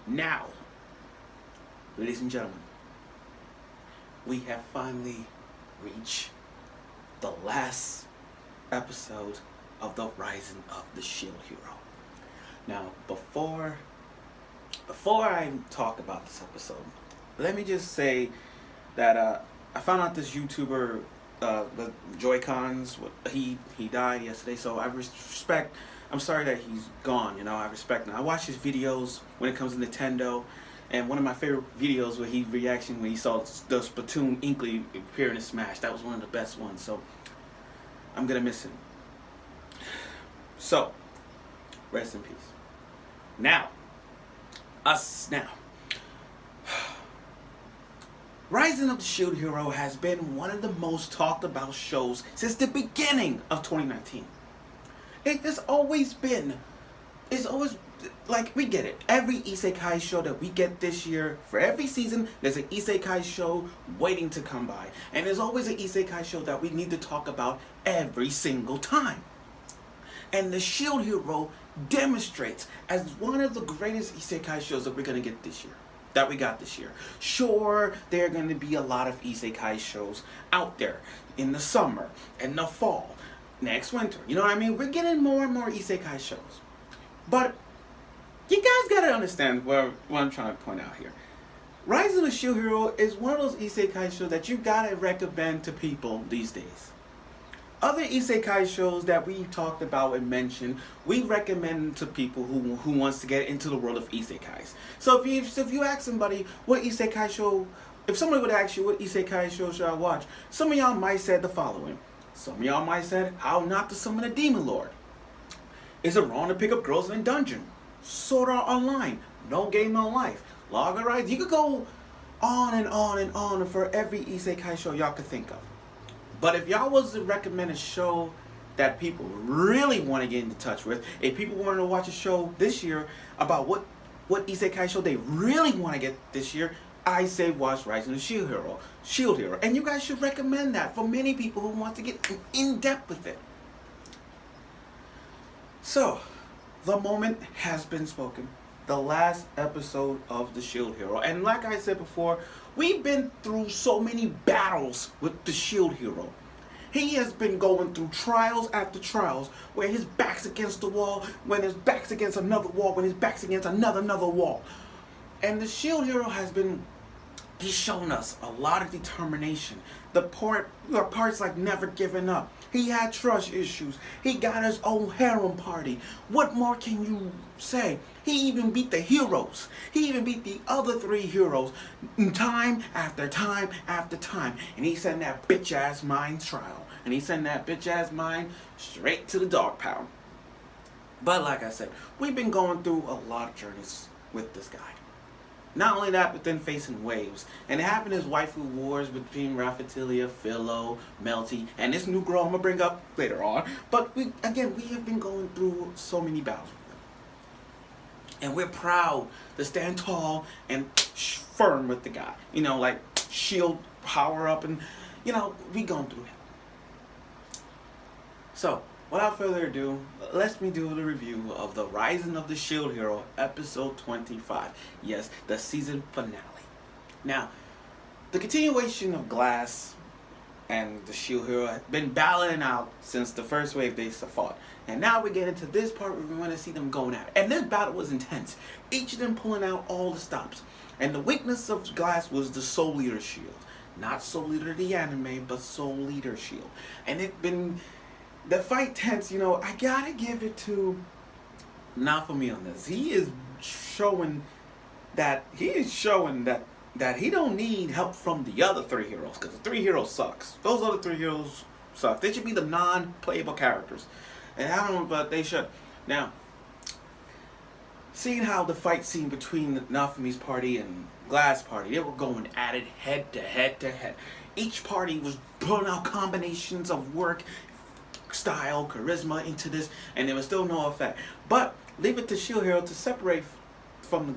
Now, ladies and gentlemen, we have finally reached the last episode of the Rising of the Shield Hero. Now, before I talk about this episode, let me just say that I found out this YouTuber, the Joy-Cons, he died yesterday. So I respect. I'm sorry that he's gone. I respect him. I watch his videos when it comes to Nintendo, and one of my favorite videos where he reaction when he saw the Splatoon Inkley appear in Smash. That was one of the best ones. So I'm gonna miss him. So rest in peace. Now, Rising of the Shield Hero has been one of the most talked about shows since the beginning of 2019. It has always been, like, we get it. Every Isekai show that we get this year, for every season, there's an Isekai show waiting to come by. And there's always an Isekai show that we need to talk about every single time. And the Shield Hero demonstrates as one of the greatest Isekai shows that we're going to get this year. That we got this year. Sure, there are going to be a lot of Isekai shows out there in the summer and the fall, next winter. You know what I mean? We're getting more and more Isekai shows. But you guys got to understand what I'm trying to point out here. Rising of the Shield Hero is one of those Isekai shows that you got to recommend to people these days. Other Isekai shows that we talked about and mentioned, we recommend to people who wants to get into the world of Isekais. So if you ask somebody what Isekai show, if somebody would ask you what Isekai show should I watch, some of y'all might say the following. Some of y'all might say How Not to Summon a Demon Lord. Is it wrong to pick up girls in a dungeon? Sword Art Online. No Game No Life. Logger Rides. You could go on and on and on for every Isekai show y'all could think of. But if y'all was to recommend a show that people really want to get into touch with, if people wanted to watch a show this year about what Isekai show they really want to get this year, I say watch Rising of the Shield Hero. And you guys should recommend that for many people who want to get in depth with it. So, the moment has been spoken. The last episode of the Shield Hero. And like I said before, we've been through so many battles with the Shield Hero. He has been going through trials after trials where his back's against the wall, when his back's against another wall, when his back's against another wall. And the Shield Hero he's shown us a lot of determination. The parts like never giving up. He had trust issues. He got his own harem party. What more can you say? He even beat the heroes. He even beat the other 3 heroes time after time after time. And he sent that bitch ass mind trial. And he sent that bitch ass mind straight to the dog pound. But like I said, we've been going through a lot of journeys with this guy. Not only that, but then facing waves. And having his waifu wars between Raphatilia, Philo, Melty, and this new girl I'm going to bring up later on. But we have been going through so many battles with him. And we're proud to stand tall and firm with the guy. Like shield power up and, we going through him. So, without further ado, let me do the review of the Rising of the Shield Hero, episode 25. Yes, the season finale. Now, the continuation of Glass and the Shield Hero have been battling out since the first wave they fought. And now we get into this part where we want to see them going at it. And this battle was intense. Each of them pulling out all the stops. And the weakness of Glass was the Soul Leader shield. Not Soul Leader the anime, but Soul Leader shield. And the fight tense, I gotta give it to Naofumi on this. He is showing that he don't need help from the other 3 heroes, because the 3 heroes sucks. Those other 3 heroes suck. They should be the non-playable characters. And I don't know, but they should. Now, seeing how the fight scene between Naofumi's party and Glass party, they were going at it head to head to head. Each party was pulling out combinations of work, style, charisma into this, and there was still no effect. But leave it to Shield Hero to separate from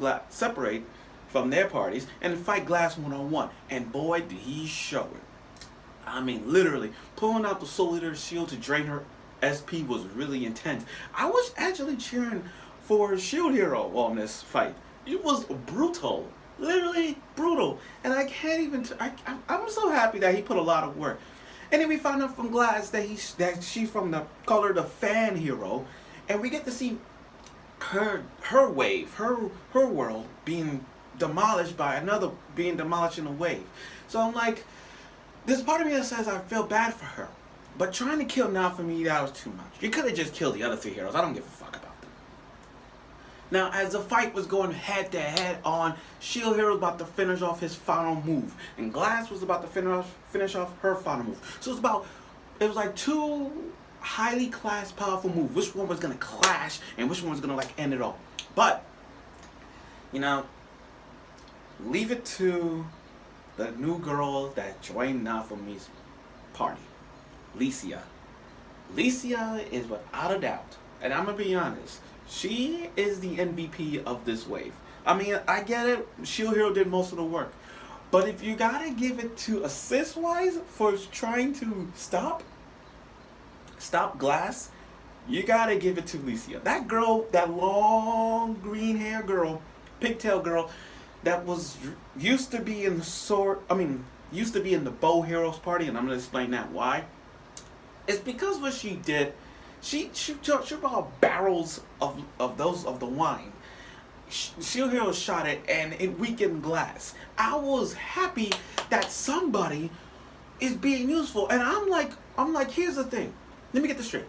their parties and fight Glass one-on-one. And boy, did he show it. I mean, literally pulling out the Soul Leader shield to drain her SP was really intense. I was actually cheering for Shield Hero on this fight. it was brutal, literally brutal. And I can't even. I'm so happy that he put a lot of work. And then we found out from Glass that she's from the color the fan hero, and we get to see her wave, her world being demolished by another being demolished in a wave. So I'm like, there's part of me that says I feel bad for her, but trying to kill Naofumi, that was too much. You could have just killed the other three heroes. I don't give a fuck about them. Now, as the fight was going head to head on, Shield Hero was about to finish off his final move, and Glass was about to finish off her final move. So it was like two highly classed, powerful moves. Which one was gonna clash, and which one was gonna like end it all? But you know, leave it to the new girl that joined Naofumi's party, Lecia. Lecia is without a doubt, and I'm gonna be honest, she is the MVP of this wave. I mean, I get it, Shield Hero did most of the work. But if you gotta give it to assist-wise for trying to stop Glass, you gotta give it to Lecia. That girl, that long green hair girl, pigtail girl, that was used to be in the Bow Heroes party, and I'm gonna explain that why. It's because what she did, she brought barrels of the wine. Shield Hero shot it and it weakened Glass. I was happy that somebody is being useful, and I'm like, here's the thing. Let me get this straight.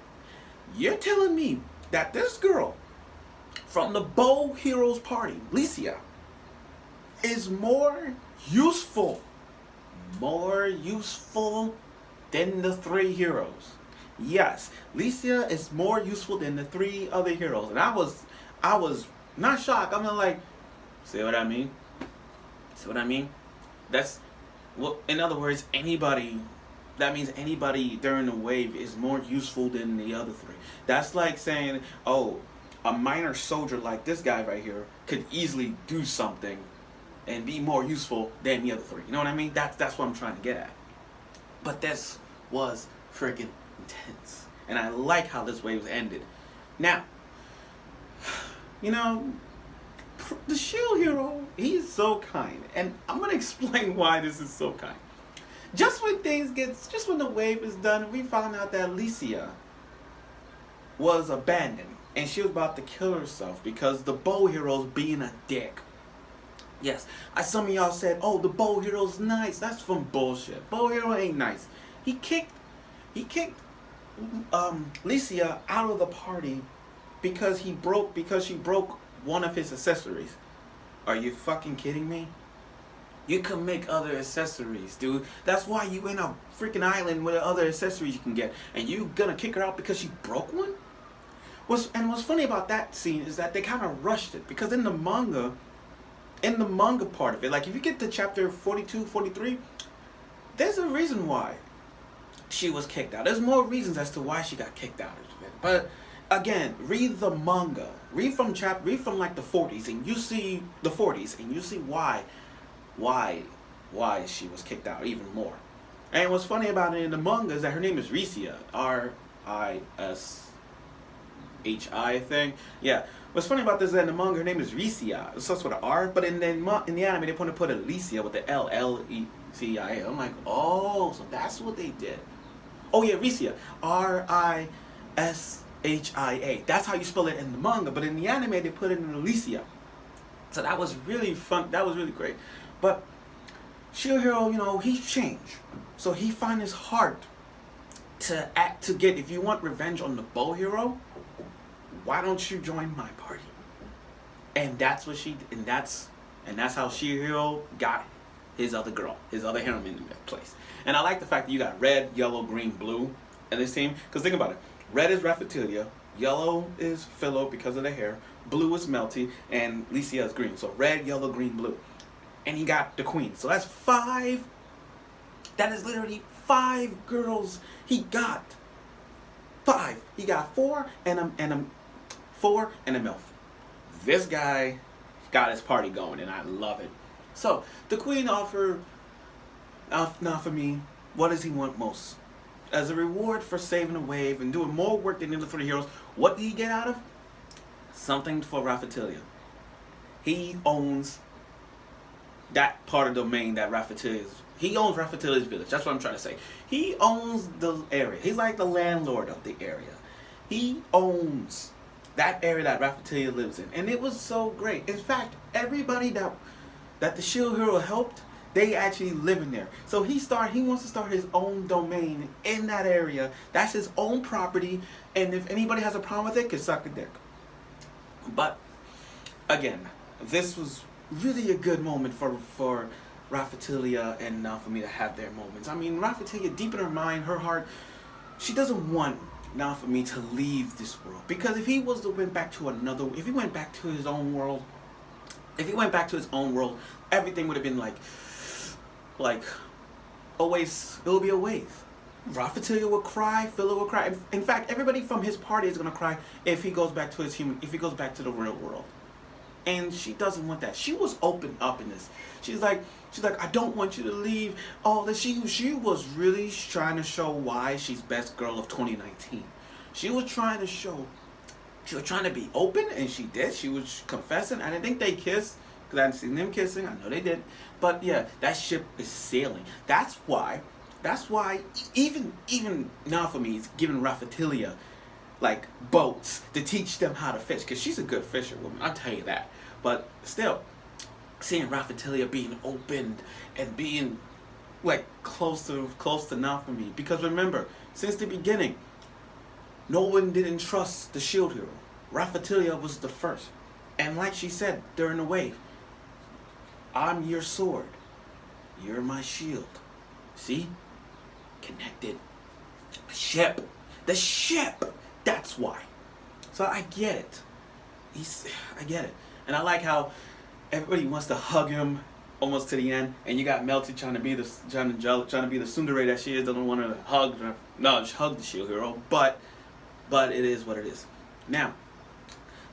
You're telling me that this girl from the Bow Heroes party, Lecia, is more useful than the three heroes. Yes, Lecia is more useful than the three other heroes, and I was not shocked. I'm like, see what I mean? See what I mean? That's well. In other words, that means anybody during the wave is more useful than the other three. That's like saying, oh, a minor soldier like this guy right here could easily do something and be more useful than the other three. You know what I mean? That's what I'm trying to get at. But this was freaking intense, and I like how this wave ended. Now, you know, the Shield Hero, he's so kind, and I'm gonna explain why this is so kind. Just when the wave is done, we found out that Lecia was abandoned, and she was about to kill herself because the Bow Hero's being a dick. Yes, some of y'all said, oh, the Bow Hero's nice. That's from bullshit. Bow Hero ain't nice. He kicked Lecia out of the party because she broke one of his accessories. Are you fucking kidding me? You can make other accessories, dude. That's why you in a freaking island with other accessories you can get, and you gonna kick her out because she broke one? What's funny about that scene is that they kind of rushed it, because in the manga part of it, like if you get to chapter 42, 43, there's a reason why she was kicked out. There's more reasons as to why she got kicked out. But again, read the manga. Read from like the 40s, and you see the 40s, and you see why she was kicked out even more. And what's funny about it in the manga is that her name is Ricia, R-I-S-H-I, I think. Yeah. What's funny about this is that in the manga her name is Ricia. It starts with an R, but in the anime they put Lecia with the L-L-E-C-I-A. I'm like, oh, so that's what they did. Oh yeah, Ricia, R-I-S-H-I-A. That's how you spell it in the manga, but in the anime they put it in Lecia. So that was really fun. That was really great. But Shield Hero, you know, he's changed. So he found his heart to get, if you want revenge on the Bow Hero, why don't you join my party? And that's what that's how Shield Hero got his other harem in that place. And I like the fact that you got red, yellow, green, blue in this team. Because think about it. Red is Raphatilia, yellow is Philo because of the hair, blue is Melty, and Lecia is green. So red, yellow, green, blue. And he got the queen. So that's 5. That is literally 5 girls he got. 5. He got 4 and a MILF. This guy got his party going, and I love it. So the queen offered Naofumi, what does he want most? As a reward for saving the wave and doing more work than the other 3 heroes, what did he get out of? Something for Raphatilia. He owns that part of the domain that Raphtalia is. He owns Raphtalia's village. That's what I'm trying to say. He owns the area. He's like the landlord of the area. He owns that area that Raphtalia lives in. And it was so great. In fact, everybody that the Shield Hero helped, they actually live in there. So he wants to start his own domain in that area. That's his own property. And if anybody has a problem with it, can suck a dick. But again, this was really a good moment for Raphtalia and Naofumi to have their moments. I mean, Raphtalia, deep in her mind, her heart, she doesn't want Naofumi to leave this world, because if he was to went back to if he went back to his own world, everything would have been like always. It will be a waste. Raphtalia will cry, Philo will cry. In fact, everybody from his party is gonna cry if he goes back to if he goes back to the real world. And she doesn't want that. She was open up in this. She's like, I don't want you to leave. All that she was really trying to show why she's best girl of 2019. She was trying to be open, and she did. She was confessing. I didn't think they kissed, because I hadn't seen them kissing. I know they did. But yeah, that ship is sailing. That's why even Naofumi is giving Raphtalia like boats to teach them how to fish, because she's a good fisherwoman, I'll tell you that. But still, seeing Raphtalia being opened and being like close to Naofumi, because remember, since the beginning, no one didn't trust the Shield Hero. Raphtalia was the first, and like she said during the wave, I'm your sword, you're my shield. See, connected. The ship. That's why. So I get it. I get it. And I like how everybody wants to hug him almost to the end, and you got Melty trying to be the tsundere that she is, doesn't want to hug the Shield Hero, but it is what it is. Now,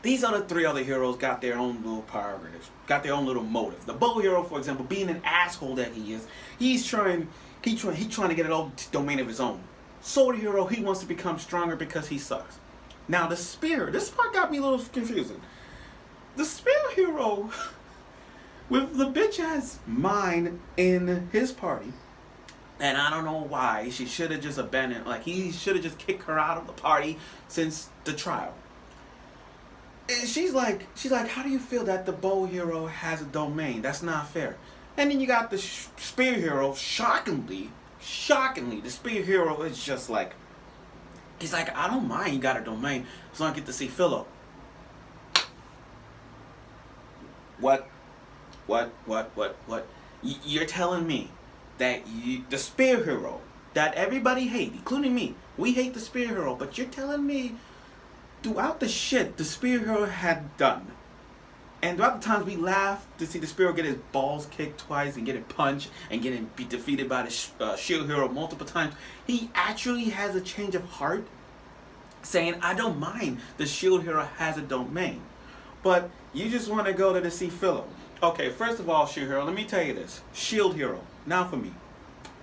these other three other heroes got their own little prerogatives, got their own little motive. The Bow Hero, for example, being an asshole that he is, he's trying to get an old domain of his own. Sword Hero, he wants to become stronger because he sucks. Now the Spear, this part got me a little confusing. The Spear Hero, with the bitch ass mind in his party, and I don't know why, she should have just abandoned, like he should have just kicked her out of the party since the trial. And she's like, how do you feel that the Bow Hero has a domain? That's not fair. And then you got the Spear Hero, shockingly, the Spear Hero is just like, he's like, I don't mind you got a domain, as long as I get to see Philo. What? You're telling me that the Spear Hero, that everybody hate, including me, we hate the Spear Hero, but you're telling me throughout the shit the Spear Hero had done, and throughout the times we laughed to see the Spear Hero get his balls kicked twice and getting punched and getting defeated by the Shield Hero multiple times, he actually has a change of heart, saying, I don't mind the Shield Hero has a domain, but you just want to go there to see Philo. Okay, first of all, Shield Hero, let me tell you this. Shield Hero, now for me,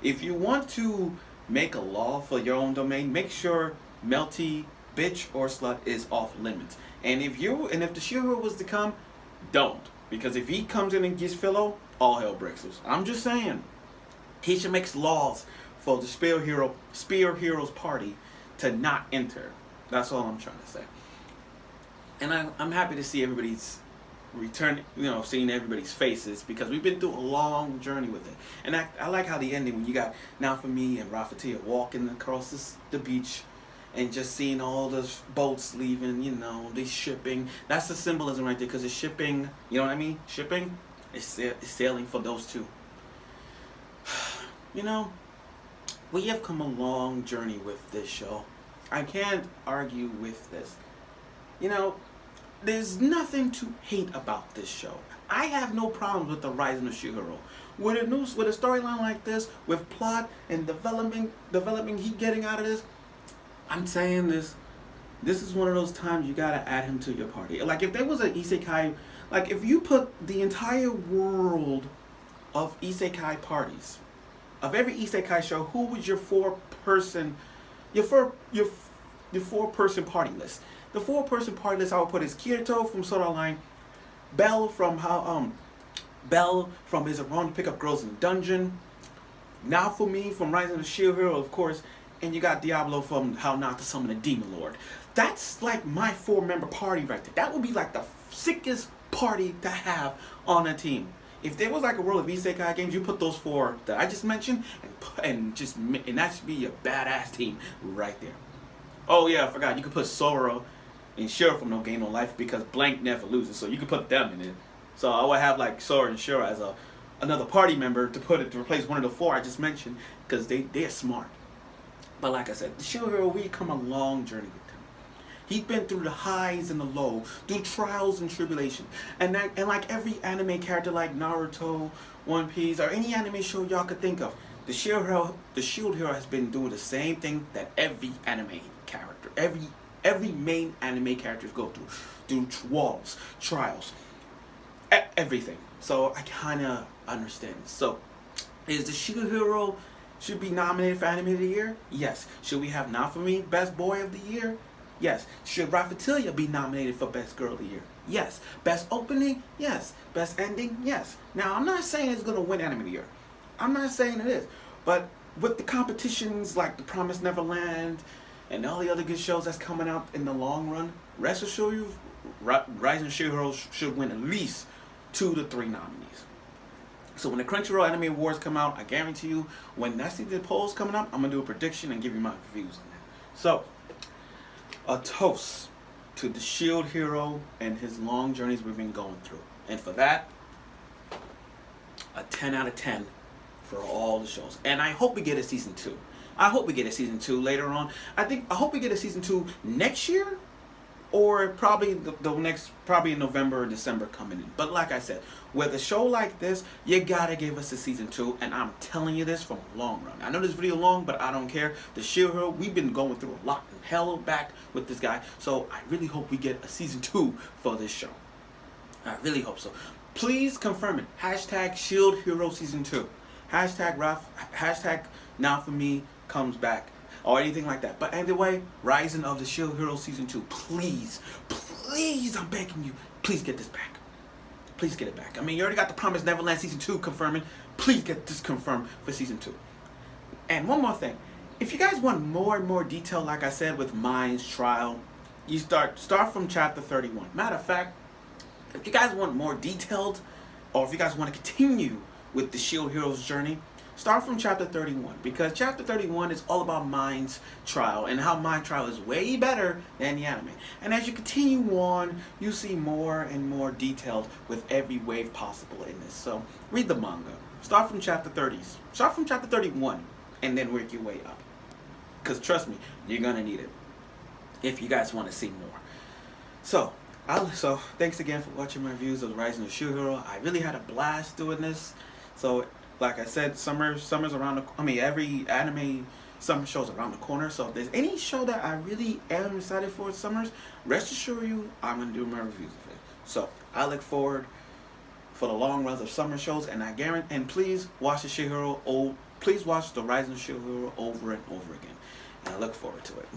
if you want to make a law for your own domain, make sure Melty, bitch, or slut is off limits. And if the Shield Hero was to come, don't. Because if he comes in and gets Philo, all hell breaks loose. I'm just saying, he should make laws for the Spear Hero's party to not enter. That's all I'm trying to say. And I'm happy to see everybody's return, seeing everybody's faces, because we've been through a long journey with it. And I like how the ending, when you got Naofumi and Raphtalia walking across the beach and just seeing all those boats leaving, the shipping. That's the symbolism right there, because it's shipping, you know what I mean? Shipping is sailing for those two. We have come a long journey with this show. I can't argue with this. There's nothing to hate about this show. I have no problems with the Rising of Shield-Hero. With a storyline like this, with plot and development he getting out of this, I'm saying this is one of those times you gotta add him to your party. Like if there was an Isekai, like if you put the entire world of Isekai parties, of every Isekai show, who would your four-person party list? The four-person party list I would put is Kirito from Sword Art Online, Bell from Bell from his run to pick up girls in the dungeon. Naofumi from Rising of the Shield Hero, of course, and you got Diablo from How Not to Summon a Demon Lord. That's like my 4-member party right there. That would be like the sickest party to have on a team. If there was like a world of Isekai games, you put those 4 that I just mentioned, and that should be a badass team right there. Oh yeah, I forgot. You could put Sora and Shira from No Game No Life because Blank never loses, so you could put them in it. So I would have like Sora and Shira as another party member to replace one of the 4 I just mentioned because they're smart. But like I said, the Shield Hero, we come a long journey with him. He's been through the highs and the lows, through trials and tribulations. And like every anime character like Naruto, One Piece, or any anime show y'all could think of, the Shield Hero has been doing the same thing that every anime character, every main anime characters go through walls, trials, everything. So I kind of understand this. So is the Shield Hero should be nominated for Anime of the Year? Yes. Should we have Naofumi Best Boy of the Year? Yes. Should Raphatilia be nominated for Best Girl of the Year? Yes. Best Opening? Yes. Best Ending? Yes. Now, I'm not saying it's going to win Anime of the Year. I'm not saying it is. But with the competitions like The Promised Neverland and all the other good shows that's coming out in the long run, rest assured you, Rising Shield Heroes should win at least 2 to 3 nominees. So when the Crunchyroll Anime Awards come out, I guarantee you, when that season polls coming up, I'm going to do a prediction and give you my reviews on that. So, a toast to the Shield Hero and his long journeys we've been going through. And for that, a 10 out of 10 for all the shows. And I hope we get a season 2. I hope we get a season 2 later on. I hope we get a season 2 next year. Or probably probably in November or December coming in. But like I said, with a show like this, you gotta give us a season 2. And I'm telling you this from a long run. I know this video long, but I don't care. The Shield Hero, we've been going through a lot and hell back with this guy. So I really hope we get a season 2 for this show. I really hope so. Please confirm it. Hashtag Shield Hero Season 2. Hashtag Naofumi comes back. Or anything like that. But anyway, Rising of the Shield Hero Season 2. Please, please, I'm begging you. Please get this back. Please get it back. I mean, you already got The Promised Neverland Season 2 confirming. Please get this confirmed for Season 2. And one more thing. If you guys want more and more detail, like I said, with Mind's trial, you start from Chapter 31. Matter of fact, if you guys want more detailed, or if you guys want to continue with the Shield Hero's journey, start from Chapter 31, because Chapter 31 is all about Mind's trial and how Mind trial is way better than the anime. And as you continue on, you see more and more detailed with every wave possible in this. So read the manga. Start from Chapter 30. Start from Chapter 31 and then work your way up. Because trust me, you're going to need it if you guys want to see more. So thanks again for watching my reviews of Rising of the Shield Hero. I really had a blast doing this. So like I said, summer's around every anime summer show's around the corner. So if there's any show that I really am excited for summers, rest assured you, I'm going to do my reviews of it. So I look forward for the long runs of summer shows, and I guarantee, and please watch the Shield Hero, please watch the Rising of Shield Hero over and over again. And I look forward to it.